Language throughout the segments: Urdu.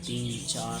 3, 4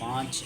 5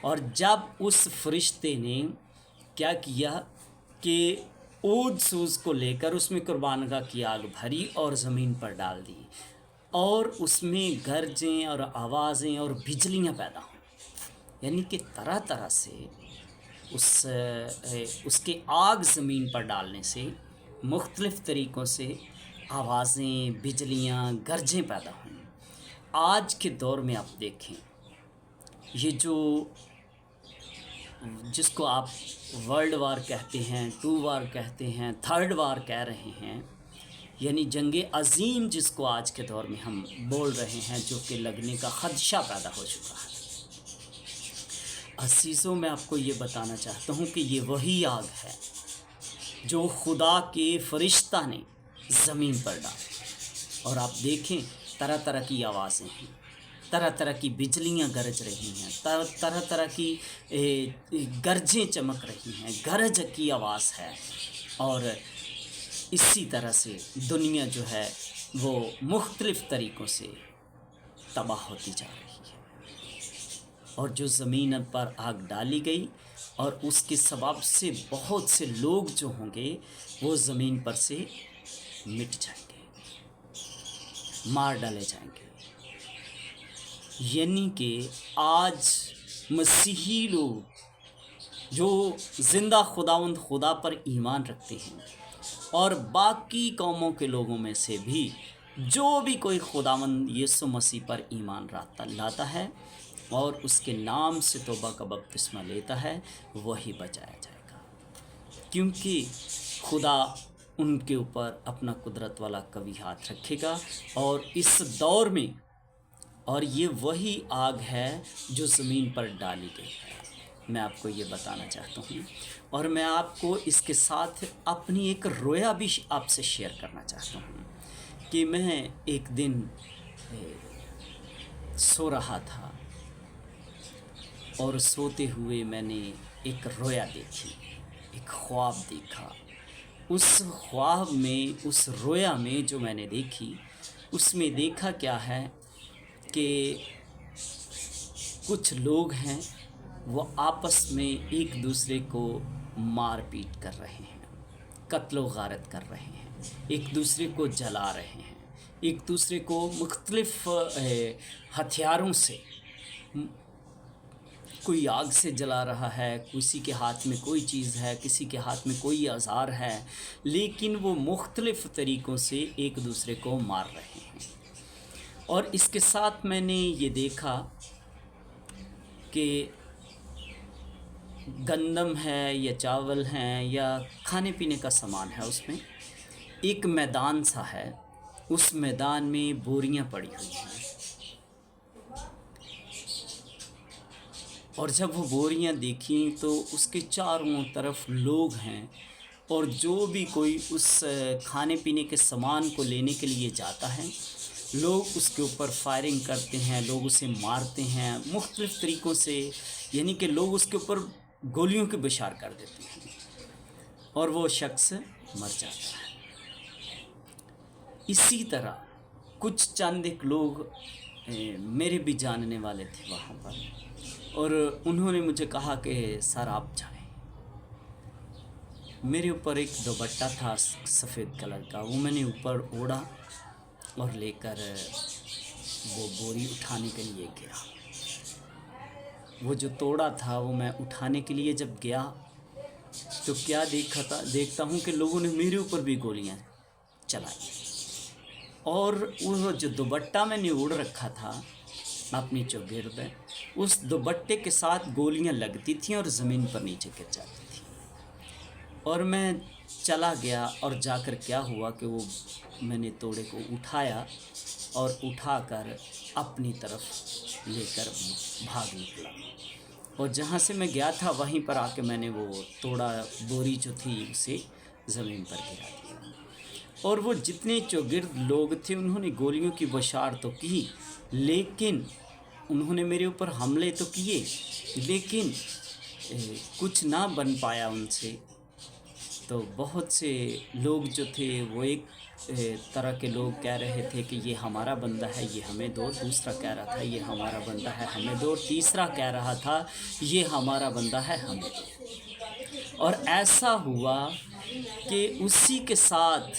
اور جب اس فرشتے نے کیا کیا کہ اود سوز کو لے کر اس میں قربانگاہ کی آگ بھری اور زمین پر ڈال دی، اور اس میں گرجیں اور آوازیں اور بجلیاں پیدا ہوں، یعنی کہ طرح طرح سے اس کے آگ زمین پر ڈالنے سے مختلف طریقوں سے آوازیں، بجلیاں، گرجیں پیدا ہوئیں۔ آج کے دور میں آپ دیکھیں، یہ جو جس کو آپ ورلڈ وار کہتے ہیں، 2 وار کہتے ہیں، 3rd وار کہہ رہے ہیں، یعنی جنگ عظیم جس کو آج کے دور میں ہم بول رہے ہیں، جو کہ لگنے کا خدشہ پیدا ہو چکا ہے۔ عزیزوں، میں آپ کو یہ بتانا چاہتا ہوں کہ یہ وہی آگ ہے جو خدا کے فرشتہ نے زمین پر ڈالی، اور آپ دیکھیں طرح طرح کی آوازیں ہیں، طرح طرح کی بجلیاں گرج رہی ہیں، طرح طرح کی گرجیں چمک رہی ہیں، گرج کی آواز ہے، اور اسی طرح سے دنیا جو ہے وہ مختلف طریقوں سے تباہ ہوتی جا رہی ہے۔ اور جو زمین پر آگ ڈالی گئی، اور اس کے سبب سے بہت سے لوگ جو ہوں گے وہ زمین پر سے مٹ جائیں گے، مار ڈالے جائیں گے۔ یعنی کہ آج مسیحی لوگ جو زندہ خداوند خدا پر ایمان رکھتے ہیں، اور باقی قوموں کے لوگوں میں سے بھی جو بھی کوئی خداوند یسوع مسیح پر ایمان لاتا ہے اور اس کے نام سے توبہ کا بپتسمہ لیتا ہے، وہی بچایا جائے گا، کیونکہ خدا ان کے اوپر اپنا قدرت والا قوی ہاتھ رکھے گا۔ اور اس دور میں، اور یہ وہی آگ ہے جو زمین پر ڈالی گئی ہے، میں آپ کو یہ بتانا چاہتا ہوں۔ اور میں آپ کو اس کے ساتھ اپنی ایک رویا بھی آپ سے شیئر کرنا چاہتا ہوں کہ میں ایک دن سو رہا تھا، اور سوتے ہوئے میں نے ایک رویا دیکھی، ایک خواب دیکھا۔ اس خواب میں، اس رویا میں جو میں نے دیکھی، اس میں دیکھا کیا ہے کہ کچھ لوگ ہیں وہ آپس میں ایک دوسرے کو مار پیٹ کر رہے ہیں، قتل و غارت کر رہے ہیں، ایک دوسرے کو جلا رہے ہیں، ایک دوسرے کو مختلف ہتھیاروں سے، کوئی آگ سے جلا رہا ہے، کسی کے ہاتھ میں کوئی چیز ہے، کسی کے ہاتھ میں کوئی اوزار ہے، لیکن وہ مختلف طریقوں سے ایک دوسرے کو مار رہے ہیں۔ اور اس کے ساتھ میں نے یہ دیکھا کہ گندم ہے یا چاول ہیں یا کھانے پینے کا سامان ہے، اس میں ایک میدان سا ہے، اس میدان میں بوریاں پڑی ہوئی ہیں، اور جب وہ بوریاں دیکھیں تو اس کے چاروں طرف لوگ ہیں، اور جو بھی کوئی اس کھانے پینے کے سامان کو لینے کے لیے جاتا ہے، لوگ اس کے اوپر فائرنگ کرتے ہیں، لوگ اسے مارتے ہیں مختلف طریقوں سے، یعنی کہ لوگ اس کے اوپر گولیوں کی بشار کر دیتے ہیں، اور وہ شخص مر جاتا ہے۔ اسی طرح کچھ چند ایک لوگ میرے بھی جاننے والے تھے وہاں پر، اور انہوں نے مجھے کہا کہ سر آپ جائیں۔ میرے اوپر ایک دوپٹہ تھا سفید کلر کا، وہ میں نے اوپر اوڑھا اور لے کر وہ بوری اٹھانے کے لیے گیا۔ وہ جو توڑا تھا وہ میں اٹھانے کے لیے جب گیا تو کیا دیکھتا ہوں کہ لوگوں نے میرے اوپر بھی گولیاں چلائی، اور وہ جو دوپٹہ میں نے اوڑھ رکھا تھا اپنی چوگرد، اس دوپٹے کے ساتھ گولیاں لگتی تھیں اور زمین پر نیچے گر جاتی تھیں۔ اور میں چلا گیا، اور جا کر کیا ہوا کہ وہ میں نے توڑے کو اٹھایا اور اٹھا کر اپنی طرف لے کر بھاگ نکلا، اور جہاں سے میں گیا تھا وہیں پر آ کے میں نے وہ توڑا بوری جو تھی اسے زمین پر گرا دیا۔ اور وہ جتنے چوگرد لوگ تھے انہوں نے گولیوں کی بشار تو کی، لیکن انہوں نے میرے اوپر حملے تو کیے، لیکن کچھ نہ بن پایا ان سے، تو بہت سے لوگ جو تھے وہ ایک طرح کے لوگ کہہ رہے تھے کہ یہ ہمارا بندہ ہے یہ ہمیں دو، دوسرا کہہ رہا تھا یہ ہمارا بندہ ہے ہمیں دو، تیسرا کہہ رہا تھا یہ ہمارا بندہ ہے ہمیں دو۔ اور ایسا ہوا کہ اسی کے ساتھ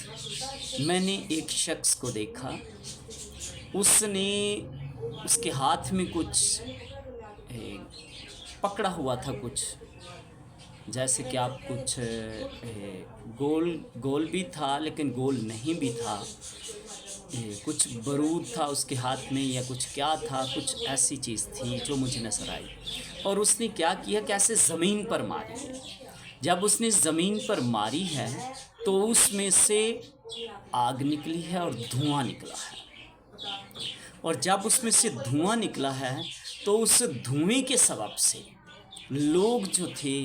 میں نے ایک شخص کو دیکھا، اس نے اس کے ہاتھ میں کچھ پکڑا ہوا تھا، کچھ جیسے کہ آپ کچھ گول بھی تھا لیکن گول نہیں بھی تھا، کچھ برود تھا اس کے ہاتھ میں یا کچھ کیا تھا، کچھ ایسی چیز تھی جو مجھے نظر آئی۔ اور اس نے کیا کیا کہ ایسے زمین پر ماری ہے۔ جب اس نے زمین پر ماری ہے تو اس میں سے آگ نکلی ہے اور دھواں نکلا ہے، اور جب اس میں سے دھواں نکلا ہے تو اس دھوئیں کے سبب سے لوگ جو تھے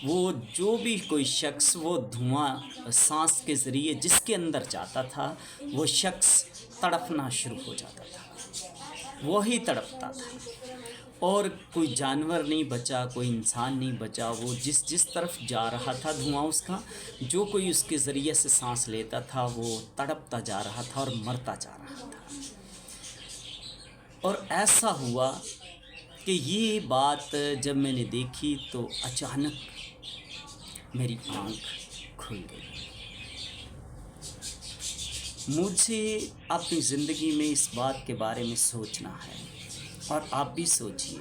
وہ جو بھی کوئی شخص وہ دھواں سانس کے ذریعے جس کے اندر جاتا تھا وہ شخص تڑپنا شروع ہو جاتا تھا، وہی تڑپتا تھا، اور کوئی جانور نہیں بچا، کوئی انسان نہیں بچا، وہ جس طرف جا رہا تھا دھواں اس کا، جو کوئی اس کے ذریعے سے سانس لیتا تھا وہ تڑپتا جا رہا تھا اور مرتا جا رہا تھا۔ اور ایسا ہوا کہ یہ بات جب میں نے دیکھی تو اچانک میری آنکھ کھل گئی۔ مجھے اپنی زندگی میں اس بات کے بارے میں سوچنا ہے، اور آپ بھی سوچئے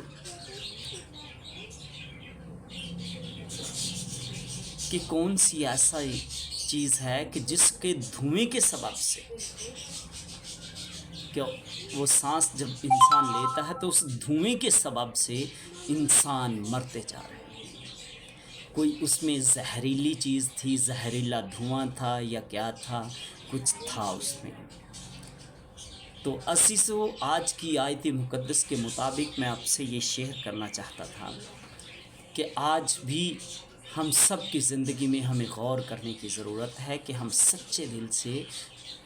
کہ کون سی ایسا چیز ہے کہ جس کے دھوئیں کے سبب سے کہ وہ سانس جب انسان لیتا ہے تو اس دھوئیں کے سبب سے انسان مرتے جا رہے ہیں۔ کوئی اس میں زہریلی چیز تھی، زہریلا دھواں تھا یا کیا تھا، کچھ تھا اس میں۔ تو عزیزو، آج کی آیت مقدس کے مطابق میں آپ سے یہ شیئر کرنا چاہتا تھا کہ آج بھی ہم سب کی زندگی میں ہمیں غور کرنے کی ضرورت ہے کہ ہم سچے دل سے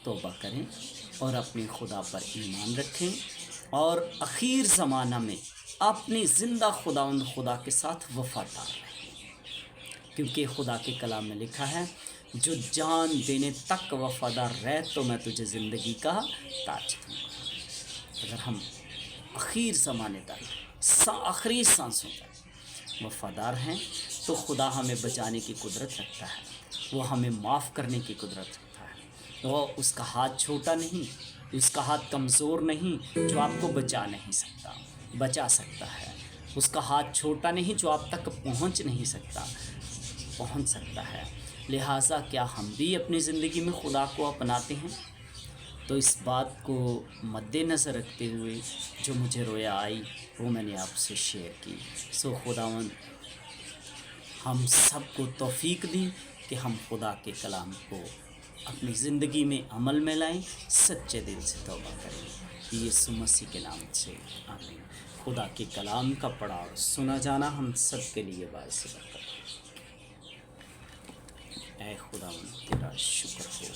توبہ کریں اور اپنے خدا پر ایمان رکھیں، اور اخیر زمانہ میں اپنی زندہ خدا کے ساتھ وفادار رہیں، کیونکہ خدا کے کلام میں لکھا ہے جو جان دینے تک وفادار رہ تو میں تجھے زندگی کا تاج دوں گا۔ اگر ہم اخیر زمانے تک آخری سانسوں تک وفادار ہیں تو خدا ہمیں بچانے کی قدرت رکھتا ہے، وہ ہمیں معاف کرنے کی قدرت رکھتا ہے، وہ اس کا ہاتھ چھوٹا نہیں، اس کا ہاتھ کمزور نہیں جو آپ کو بچا سکتا ہے، اس کا ہاتھ چھوٹا نہیں جو آپ تک پہنچ سکتا ہے۔ لہٰذا کیا ہم بھی اپنی زندگی میں خدا کو اپناتے ہیں؟ تو اس بات کو مد نظر رکھتے ہوئے جو مجھے رویا آئی وہ میں نے آپ سے شیئر کی۔ خداوند ہم سب کو توفیق دی کہ ہم خدا کے کلام کو اپنی زندگی میں عمل میں لائیں، سچے دل سے توبہ کریں۔ یسوع مسیح کے نام سے آمین۔ خدا کے کلام کا پڑھا اور سنا جانا ہم سب کے لیے باعث برکت ہے۔ اے خداوند تیرا شکر ہو۔